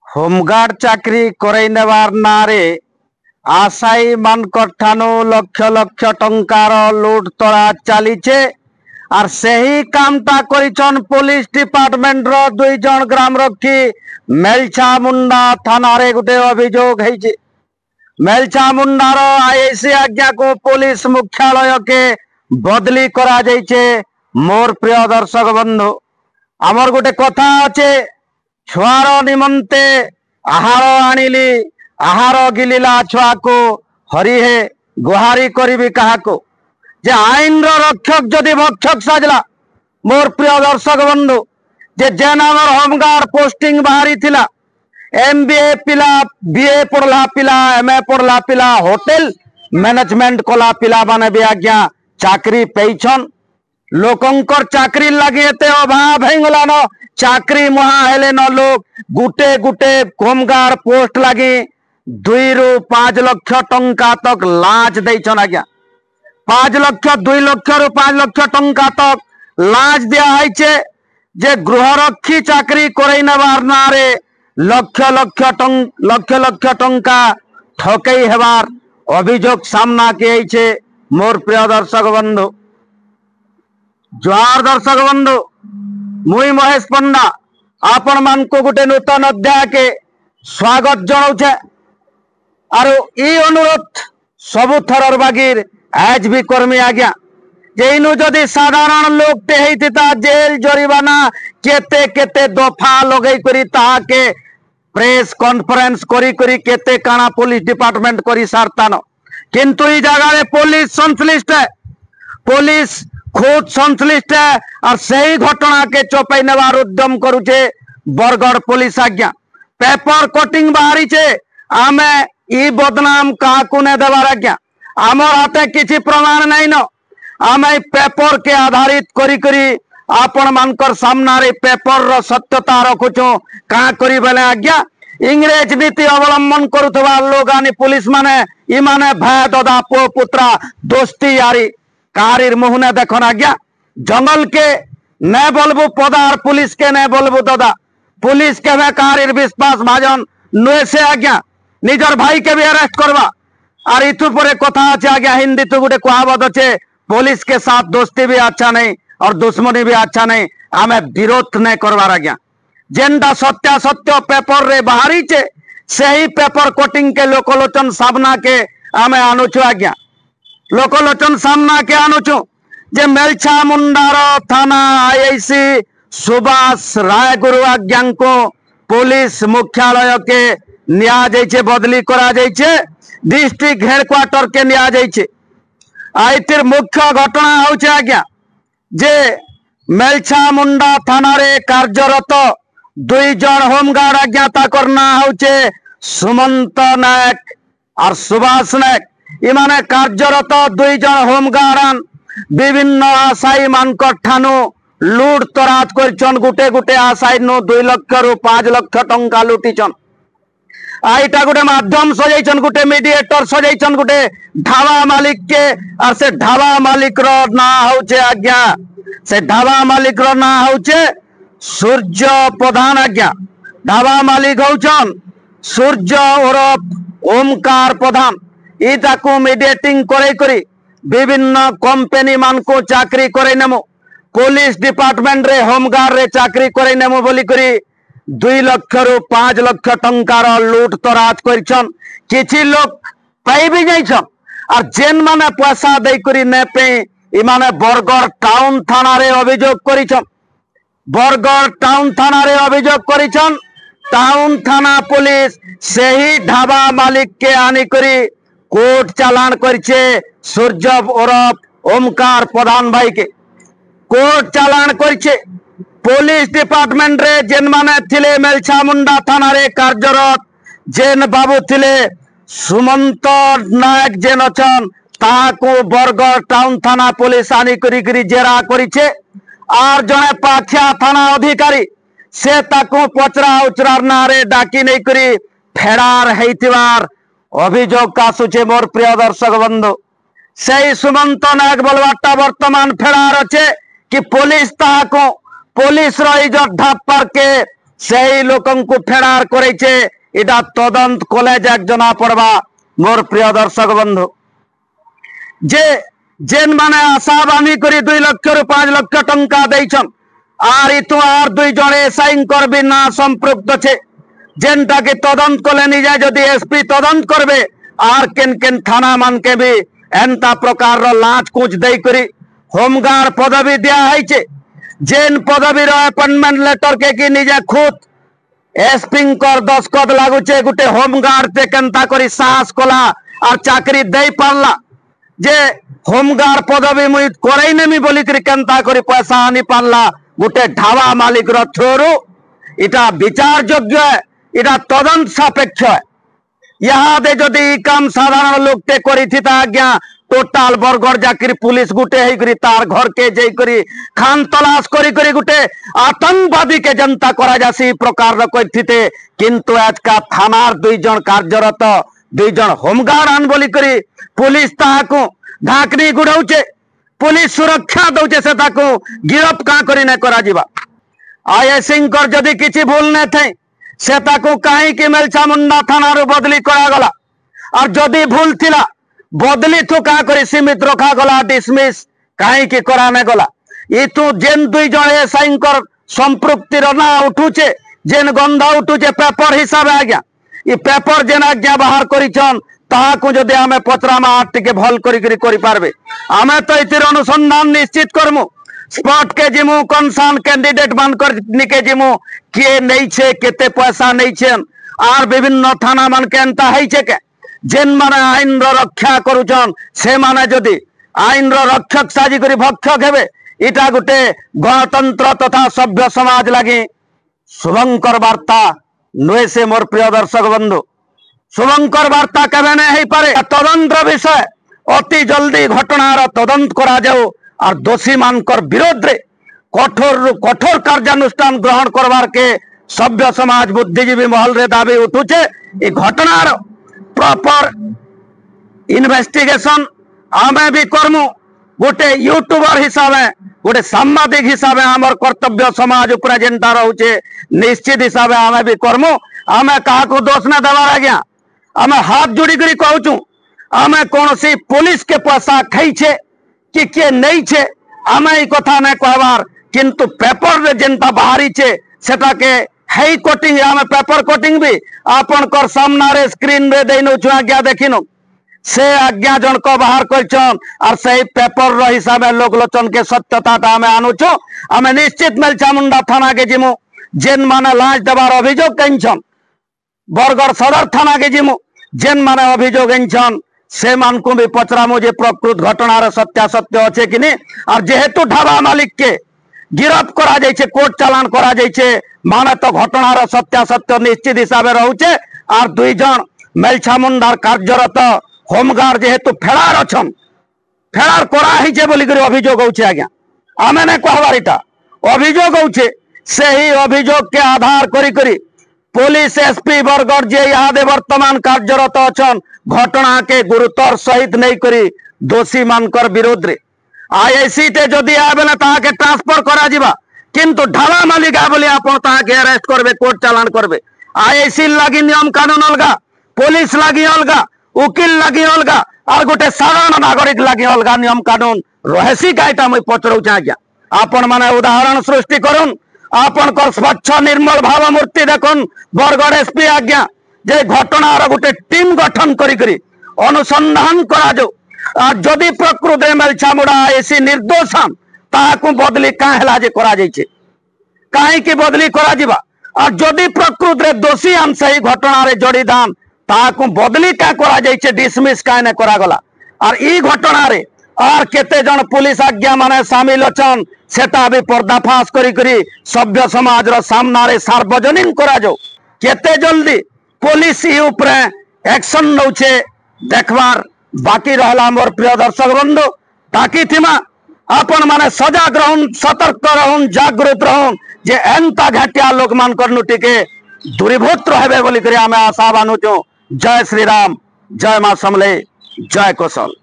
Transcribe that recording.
Home guard चाकरी करई नेबार नारे आशायी मानकर ठानु लक्ष लक्ष टंकार लुट तड़ा चलीचे और सही कामटा करिछन पुलिस डिपार्टमेंट रो दुई जन ग्रामरक्षी मेलछा मुंडा थाना रे गुटे अभियोग है। मेलछा मुंडार आईएसी आज्ञा को पुलिस मुख्यालय के बदली करा जाइछे। मोर प्रिय दर्शक बंधु आमर गोटे कथा अच्छे छुआर निमंते आहार आनिली आहार गिलिला छुआ को हरि हे गुहारी करी क्या जे आईन रक्षक जदि भक्षक साजला। मोर प्रिय दर्शक बंधु जे जेन आमर होमगार्ड पोस्टिंग बाहरी थिला एमबीए पिला बीए पढ़ला पिला एमए पढ़ला पिला होटेल मैनेजमेंट कला पिला माने भी आज्ञा चाकरी पेइछन। लोकंकर चाकरी लगे एते अभाव हेगलान चाकरी मुहा हेले न लोग गुटे गुटे होमगार्ड पोस्ट लगी 2 ରୁ 5 लक्ष टंका तक लाज देछन। आज्ञा 5 लक्ष 2 लक्ष ରୁ 5 लक्ष टंका तक लाज दिया है जे गृहरक्षी चाकरी करई नेबार नारे लक्ष लक्ष टंका ठकई हेबार अभियोग सामना के। मोर प्रिय दर्शक बंधु जोहार दर्शक बंधु मुई महेश पंडा आपण मान को गोटे नूतन अध्याय के स्वागत जनाऊे और ई अनुरोध सबु थरर बागिर आज भी कर्मी आज्ञा जेनु जदि साधारण लोग टे हेतिता जेल जरिमाना केते केते दफा लगई करी ताहा के प्रेस कॉन्फ्रेंस करी करी केते काना पुलिस डिपार्टमेंट करी सारतान किंतु ई जगह रे पुलिस संश्लिष्ट है। पुलिस खुद संश्लिष्ट है और सही घटना के चौपाई नेबार उद्यम करुचे बरगढ़ पुलिस। आज्ञा पेपर कटिंग बाहरी छे आमे ई बदनाम कहा को ने देवार। आज्ञा आमर हाथे किछि प्रमाण नहीं न आमे पेपर के आधारित करी करी आपण मानकर सामना रे पेपर रो सत्यता रखुछु का करी बेले। आज्ञा इंग्रेज नीति अवलंबन करुथबा लोग आनी पुलिस माने ई माने भाई दादा पो पुत्रा दोस्ती यारी कारीर मुहने देखन। आज्ञा जंगल के न बोलबू पदार पुलिस के न बोलबू दादा पुलिस के वे कारीर विश्वास भाजन नुए से। आज्ञा निजर भाई के भी अरेस्ट करवा और इतु पर कथा अच्छे। आज्ञा हिंदी तो गोटे कहावत अच्छे पुलिस के साथ दोस्ती भी अच्छा नहीं और दुश्मनी भी अच्छा नहीं आमे विरोध नहीं करवार। आज्ञा जेनटा सत्या सत्य पेपर रे बाहरी छे सही पेपर कटिंग के लोकलोचन सामना के आमे आनुछु। आज्ञा लोकलोचन सामना के आनुछु जे मेलछा मुंडार थाना आईआईसी सुभाष रायगुरु आज्ञा को पुलिस मुख्यालय के निया जाइछे बदली करा जाइछे डिस्ट्रिक्ट हेडक्वार्टर के निया जाइछे। आइतिर मुख्य घटना होचे आज्ञा जे मेलछा मुंडा थाना रे कार्यरत 2 जन होमगार्ड। आज्ञा ताकर ना होचे सुमंत नायक और सुभाष नायक इमाने कार्यरत 2 जन होमगार्ड विभिन्न आशायी मानकर ठानु लुट तराज करछन। गुटे गुटे आशायी नो 2 लक्ष ରୁ 5 लक्ष टंका लुटिछन। आईटा गोटे माध्यम सजाइछन गोटे मीडिएटर सजाइछन गोटे ढाबा मालिक के और से ढाबा मालिक रो ना होचे आज्ञा से ढाबा मालिक रो ना होचे सूर्य प्रधान। आज्ञा ढाबा मालिक होचन सूर्य उर्फ ओमकार प्रधान। ई ताकू मीडिएटिंग करे करी विभिन्न कंपनी मान को चाकरी करे नेमो पुलिस डिपार्टमेंट रे होमगार्ड रे चाकरी करे नेमो बोली करी 2 लक्ष ରୁ 5 लक्ष टंकार लुट तराज करछन। किछि लोग पाई भी जाइछन और जेन माने पैसा दे करी ने पे इ माने बरगढ़ टाउन थाना रे अभियोग करिछन। बरगढ़ टाउन थाना रे अभियोग करिछन। टाउन थाना पुलिस सही ढाबा मालिक के आनी करी कोर्ट चालान करछे सूर्य उर्फ ओमकार प्रधान भाई के कोर्ट चालान करछे। पुलिस डिपार्टमेंट रे जेन माने थिले मेलछा मुंडा थाना रे कार्यरत जेन बाबू थिले सुमंत नायक जेन अछन ताको बरगढ़ टाउन थाना पुलिस आनी करी करी जेरा करिछे और जने पाखिया थाना अधिकारी से ताको पचरा उचरार नारे डाकी नहीं करी फेरार हेतिवार अभियोग का सुचे। मोर प्रिय दर्शक बंधु सही सुमंत नायक बोलवाटा वर्तमान फेरार अच्छे कि पुलिस ताको पुलिस इज्जत ढापर के সেই লোকଙ୍କୁ ফেরার করেছে এটা তদন্ত কলে যাক জনা পড়বা মোর প্রিয় দর্শক বন্ধু যে যেন মানে আশা বাণী করে 2 লক্ষ রু 5 লক্ষ টঙ্কা দেইছন আর ইতো আর 2 জন এসআইঙ্কর বিনা সম্পৃক্ত আছে যেনটাকে তদন্ত কলে নিজে যদি এসপি তদন্ত করবে আর কেন কেন থানা মানকে বি এন্তা প্রকার লাঞ্চ কুচ দেই করি হোমগার্ড পদবী দেয়া হয়েছে যেন পদবীর অ্যাপয়েন্টমেন্ট লেটার কে কি নিজে খুদ এসপিঙ্কর দস্কত লাগুছে গোটে হোমগার্ড তে কেনতা করি সাহস কলা আর চাকরি দেই পারলা যে হোমগার্ড পদবী মুই করাই নেমি বলি করি কেনতা করি পয়সা আনি পারলা গোটে ঢাবা মালিক র থ্রুরু এটা বিচারযোগ্য এটা তদন্ত সাপেক্ষ ইহাদে যদি কাম সাধারণ লোকতে করিথিতা আজ্ঞা টোটাল বরগড় জাকির পুলিশ গুটে হইকরি তার ঘরকে যাই করি খান তলাশ করি করি গুটে আতঙ্কবাদী কে জনতা করা যাসি প্রকার কইথিতে কিন্তু আজকা থানার 2 জন কার্যরত 2 জন হোমগার্ড আন বলি করি পুলিশ তাহাকু ঢাকনি গুড়াউছে পুলিশ সুরক্ষা দউছে সে তাকু গিরফ কা করি না করা ଯିବା আইএসিঙ্কর যদি কিছু ভুল না থাই সে তাকু কাহি কি মেলছামুন্ডা থানার বদলি করা গলা আর যদি ভুল থিলা বদলি তো কা করে সীমিত রখা গলা ডিসমিস কাহি কি করা না গলা ইতু যেন 2 জন এসআইঙ্কর সম্পৃক্তির না উঠুছে যেন গন্ধা উঠুছে পেপার হিসাবে আজ্ঞা ই পেপার যেন আজ্ঞা বাহার করিছন তাহাকু যদি আমি পচরামা আর টিকে ভাল করি করি পারবে আমি তো ইতির অনুসন্ধান নিশ্চিত করমু স্পট के जिमु कनसान कैंडिडेट मानकर निके जिमु किए नहीं छे केते पैसा नहीं छे आर विभिन्न थाना मान के एंता है छे के जेन माने आईन रो रक्षा करूछन से माने जदि आईन रो रक्षक साजी करी भक्षक हेबे इटा गुटे गणतंत्र तथा सभ्य समाज लगी शुभंकर वार्ता नुए से मोर प्रिय दर्शक बंधु शुभंकर वार्ता केबे नहीं है पारे तदंत विषय अति जल्दी घटनार तदंत करा जाओ और दोषी मानकर विरोध रे कठोर कार्यानुष्ठान ग्रहण करवार के सभ्य समाज बुद्धिजीवी महल रे दाबी उठुचे ए घटनार प्रॉपर इन्वेस्टिगेशन आमे भी करमु गोटे यूट्यूबर हिसाबे गोटे सांबादिक हिसाबे हमर कर्तव्य समाज ऊपर जेनता रहउचे निश्चित हिसाबे आमे भी करमु आमे काहा को दोष ना देवार आज्ञा आमे हाथ जोड़ी करी कहउछु आमे कोनोसी पुलिस के पैसा खाई छे कि के नहीं छे आमे ई कथा ना कहबार किंतु पेपर रे जेनता बाहरी छे सेटा के हाई कोटिंग आमे पेपर कोटिंग भी आपन कर सामना रे स्क्रीन रे देइनो छु आज्ञा देखिनो से आज्ञा जन को बाहर करछन और सही पेपर रो हिसाबे लोकलोचन के सत्यता आमे आनुछु आमे निश्चित मेलचामुंडा थाना के जिमु जेन माने लाज देबार अभियोग कइछन बरगढ़ सदर थाना के जिमु जेन माने अभियोग कइछन से मान को भी पचरामु जे प्रकृत घटनार सत्यासत्य अच्छे कि नहीं और जेहेतु ढाबा मालिक के गिरफ्त करा जाइछे कोर्ट चालान करा जाइछे माने तो घटनार सत्यासत्य निश्चित हिसाब से रहउचे और 2 जन मेलछामुंडार कार्यरत होमगार्ड जेहेतु फेरार अछन फेरार करा हिचे बोली करी अभियोग होउचे आज्ञा आमे ने कहबार इटा अभियोग होउचे सेही अभियोग के आधार करी करी पुलिस एसपी बरगढ़ जे यहाँ वर्तमान कार्यरत अछन घटना के गुरुतर सहित नहीं करी दोषी मानकर विरोध रे आईआईसी टे जदि आबे ना ताके ट्रांसफर करा जिबा किंतु ढाबा मालिक आ बोली आपन ताके अरेस्ट करबे कोर्ट चालान करबे आईआईसी लागी नियम कानून अलगा पुलिस लागी अलगा उकिल लागी अलगा और गोटे साधारण नागरिक लागी अलगा नियम कानून रहेसी काइटा मैं पचरौ आज्ञा आपन माने उदाहरण सृष्टि करूं आपन कर स्वच्छ निर्मल भावमूर्ति देखुन बरगढ़ एसपी आज्ञा जे घटनार गोटे टीम गठन करी अनुसंधान करा जो और जदि प्रकृत मेलछामुड़ा एसी निर्दोषान ताकू बदली काहेला जे करा जाइछे काहे की बदली करा जिबा और जदि प्रकृत रे दोषी आन सही घटना रे जड़ीदान ताकू बदली का करा जाइछे डिसमिस काहे न करा गला और ई घटना रे और केते जन पुलिस आज्ञा माने शामिल अछन सेटा भी पर्दाफाश करी सभ्य समाज रो सामना रे सार्वजनिक करा जो केते जल्दी पुलिस ऊपर एक्शन नौचे देखबार बाकी रहला मोर प्रिय दर्शक बंधु ताकि थिमा अपन माने सजग रहूं सतर्क रहूं जागृत रहूं जे एंता घाटिया लोक मान करनु टिके दूरीभूत रहबे बोली करी आमे आशा बानुचो जय श्री राम जय मां समले जय कौशल।